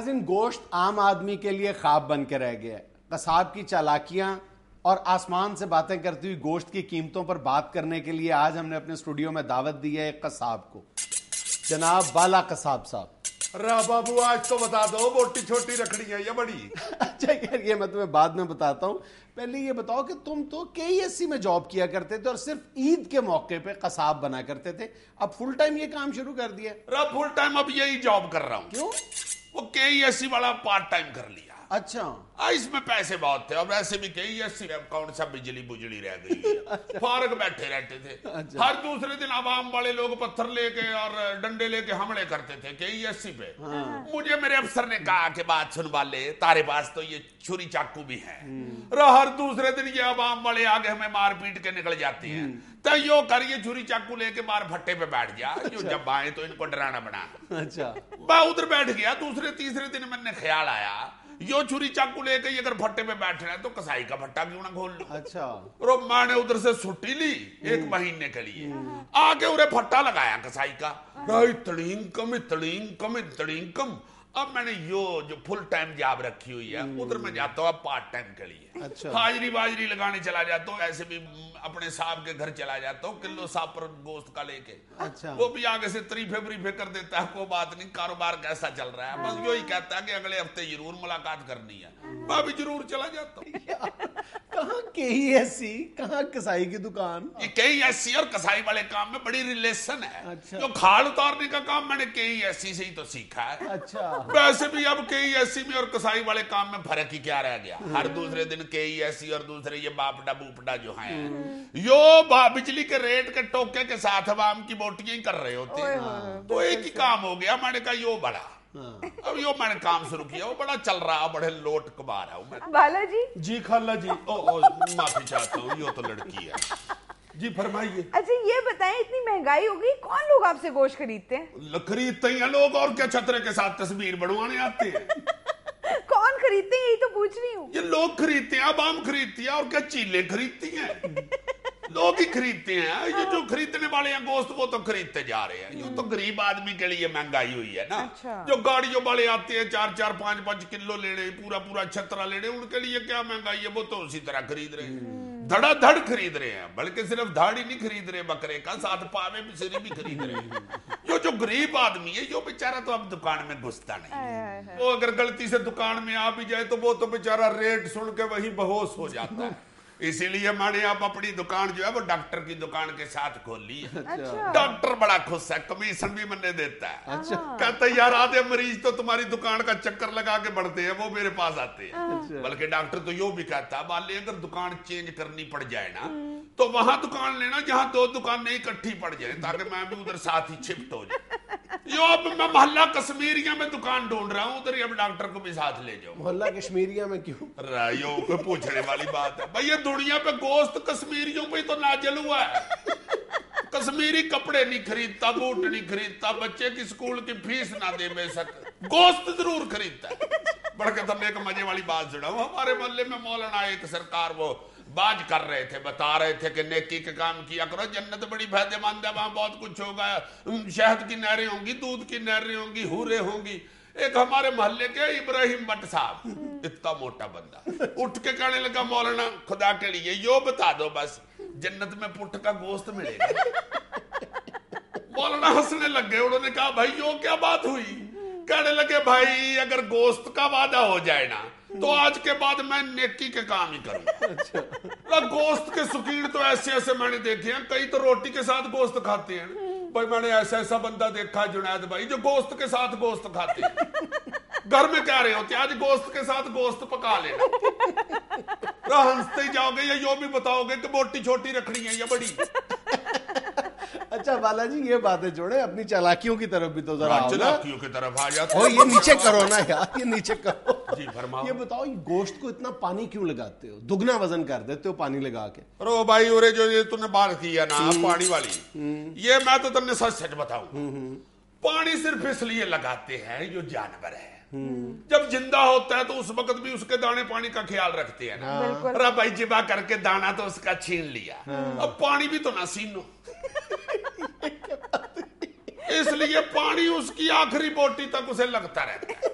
ناظرین گوشت عام آدمی کے لیے خواب بن کے رہ گیا ہے. قصاب کی چالاکیاں اور آسمان سے باتیں کرتی ہوئی گوشت کی قیمتوں پر بات کرنے کے لیے آج ہم نے اپنے اسٹوڈیو میں دعوت دی ہے ایک قصاب کو, جناب بالا قصاب صاحب. بابو آج تو بتا دو موٹی چھوٹی رکھڑی ہے یا بڑی؟ اچھا یار یہ میں تمہیں بعد میں بتاتا ہوں, پہلے یہ بتاؤ کہ تم تو KESC میں جاب کیا کرتے تھے اور صرف عید کے موقع پہ قصاب بنا کرتے تھے, اب فل ٹائم یہ کام شروع کر دیا؟ فل ٹائم اب یہی جاب کر رہا ہوں. کیوں؟ وہ KESC والا پارٹ ٹائم کر لیا. اچھا اس میں پیسے بہت تھے اور ویسے بھی KESC میں کون سا بجلی بجلی رہ گئی ہے, فارغ بیٹھے رہتے تھے. ہر دوسرے دن عوام والے لوگ پتھر لے کے اور ڈنڈے لے کے حملے کرتے تھے KESC پہ. مجھے میرے افسر نے کہا کہ بات سنوا لے, تارے پاس تو یہ چھری چاقو بھی ہے, ہر دوسرے دن یہ عوام والے آگے ہمیں مار پیٹ کے نکل جاتی ہیں, تو یوں کر یہ چھری چاقو لے کے مار بھٹے پہ بیٹھ جا, جب آئے تو ان کو ڈرانا بنا. اچھا میں ادھر بیٹھ گیا. دوسرے تیسرے دن میں نے خیال آیا یو چھری چاقو لے کے اگر بھٹے پہ بیٹھنا ہے تو کسائی کا بھٹا کیوں نہ کھول لوں. اچھا اور میں نے ادھر سے چھٹی لی 1 مہینے کے لیے, آگے انہیں بھٹا لگایا کسائی کا, اتڑین کم. اب میں نے جو فل ٹائم جاب رکھی ہوئی ہے ادھر میں جاتا ہوں اب پارٹ ٹائم کے لیے. حاضری واجری لگانے چلا جاتا ہوں, ایسے بھی اپنے صاحب کے گھر چلا جاتا ہوں کلو صاحب پر گوشت کا لے کے. وہ بھی آگے سے تریفے کر دیتا ہے, کوئی بات نہیں, کاروبار کیسا چل رہا ہے, بس یہی کہتا ہے کہ اگلے ہفتے ضرور ملاقات کرنی ہے. میں بھی ضرور چلا جاتا ہوں. کہاں KESC کہاں کسائی کی دکان؟ یہ KESC اور کسائی والے کام میں بڑی ریلیشن ہے. جو کھال اتارنے کا کام میں نے KESC سے ہی تو سیکھا ہے. اچھا ویسے بھی اب KESC میں اور کسائی والے کام میں فرق ہی کیا رہ گیا. ہر دوسرے دن KESC اور دوسرے یہ باپڈا بوپڈا جو ہیں یو بجلی کے ریٹ کے ٹوکے کے ساتھ عوام کی بوٹیاں ہی کر رہے ہوتے ہیں, تو ایک ہی کام ہو گیا. میں نے کہا یو بڑا, اب یو میں نے کام شروع کیا, وہ بڑا چل رہا, بڑے لوٹ کبار ہے. بالا جی جی خالہ جی, معافی چاہتا ہوں, یو تو لڑکی ہے. جی فرمائیے. اچھا یہ بتائیں اتنی مہنگائی ہو گئی, کون لوگ آپ سے گوشت خریدتے ہیں؟ خریدتے ہیں لوگ, اور کیا چھترے کے ساتھ تصویر بڑھوانے آتے ہیں. کون خریدتے ہیں یہی تو پوچھ رہی ہوں. یہ لوگ خریدتے ہیں, عوام خریدتی ہے, اور کیا چیلیں خریدتی ہیں, لوگ ہی خریدتے ہیں. یہ جو خریدنے والے ہیں گوشت وہ تو خریدتے جا رہے ہیں. یہ تو غریب آدمی کے لیے مہنگائی ہوئی ہے نا. جو گاڑیوں والے آتے ہیں 4-4 5-5 کلو لینے, پورا چھترا لینے, ان کے لیے کیا مہنگائی ہے, وہ تو اسی طرح خرید رہے ہیں, دھڑا دھڑ خرید رہے ہیں. بلکہ صرف دھاڑی نہیں خرید رہے بکرے کا, ساتھ پاوے بھی سری بھی خرید رہے ہیں. جو غریب آدمی ہے یہ بیچارہ تو اب دکان میں گھستا نہیں. وہ اگر غلطی سے دکان میں آ بھی جائے تو وہ تو بیچارہ ریٹ سن کے وہی بہوش ہو جاتا ہے. اسی لیے میں نے اب اپنی دکان جو ہے وہ ڈاکٹر کی دکان کے ساتھ کھول لی ہے. ڈاکٹر بڑا خوش ہے, کمیشن بھی میں نے دیتا ہے. کہتا ہے یار آدھے مریض تو تمہاری دکان کا چکر لگا کے بڑھتے ہیں, وہ میرے پاس آتے ہیں. بلکہ ڈاکٹر تو یوں بھی کہتا ہے والے اگر دکان چینج کرنی پڑ جائے نا تو وہاں دکان لینا جہاں 2 دکانیں اکٹھی پڑ جائیں, تاکہ میں بھی ادھر ساتھ ہی شفٹ ہو جائے. اب میں محلہ کشمیریہ میں دکان ڈھونڈ رہا ہوں, ادھر اب ڈاکٹر کو بھی ساتھ لے جاؤ. محلہ کشمیریہ میں کیوں؟ رائیوں کو پوچھنے والی بات ہے بھائی, یہ دنیا پہ گوشت کشمیریوں پہ تو نازل ہوا ہے. کشمیری کپڑے نہیں خریدتا, بوٹ نہیں خریدتا, بچے کی سکول کی فیس نہ دے بے شک, گوشت ضرور خریدتا ہے. بڑھ کے تم نے ایک مزے والی بات سنا, ہمارے محلے میں مولانا ایک سرکار وہ باج کر رہے تھے, بتا رہے تھے کہ نیکی کے کام کیا کرو, جنت بڑی فائدہ مند ہے, وہاں بہت کچھ ہوگا, شہد کی نہریں ہوں گی, دودھ کی نہریں ہوں گی, حوریں ہوں گی. ایک ہمارے محلے کے ابراہیم بٹ صاحب, اتنا موٹا بندہ, اٹھ کے کہنے لگا مولانا خدا کے لیے یو بتا دو بس جنت میں پٹ کا گوشت ملے گا. مولانا ہنسنے لگ گئے. انہوں نے کہا بھائی یو کیا بات ہوئی؟ کہنے لگے بھائی اگر گوشت کا وعدہ ہو جائے نا تو آج کے بعد میں نیکی کے کام ہی کروں. گوشت کے شوقین تو ایسے میں نے دیکھے ہیں, کئی تو روٹی کے ساتھ گوشت کھاتے ہیں. بھائی میں نے ایسا بندہ دیکھا جنید بھائی جو گوشت کے ساتھ گوشت کھاتے ہیں. گھر میں کہہ رہے ہوتے ہیں آج گوشت کے ساتھ گوشت پکا لینا. ہنستے ہی جاؤ گے یا یوں بھی بتاؤ گے کہ موٹی چھوٹی رکھنی ہے یا بڑی. اچھا بالا جی یہ باتیں چھوڑے, اپنی چالاکیوں کی طرف بھی تو ذرا آؤ. چالاکیوں کی طرف آ جاتے ہو, یہ نیچے کرو نا یار, یہ نیچے کرو. جی فرماؤ. یہ بتاؤ یہ گوشت کو اتنا پانی کیوں لگاتے ہو, دگنا وزن کر دیتے ہو پانی لگا کے؟ رو بھائی اورے جو یہ تم نے بات کی ہے نا پانی والی, یہ میں تو تم نے سچ بتاؤں, پانی صرف اس لیے لگاتے ہیں جو جانور ہے جب زندہ ہوتا ہے تو اس وقت بھی اس کے دانے پانی کا خیال رکھتے ہیں نا. ارے بھائی جبا کر کے دانا تو اس کا چھین لیا, اب پانی بھی تو نہ سینو. اس لیے پانی اس کی آخری بوٹی تک اسے لگتا رہتا ہے.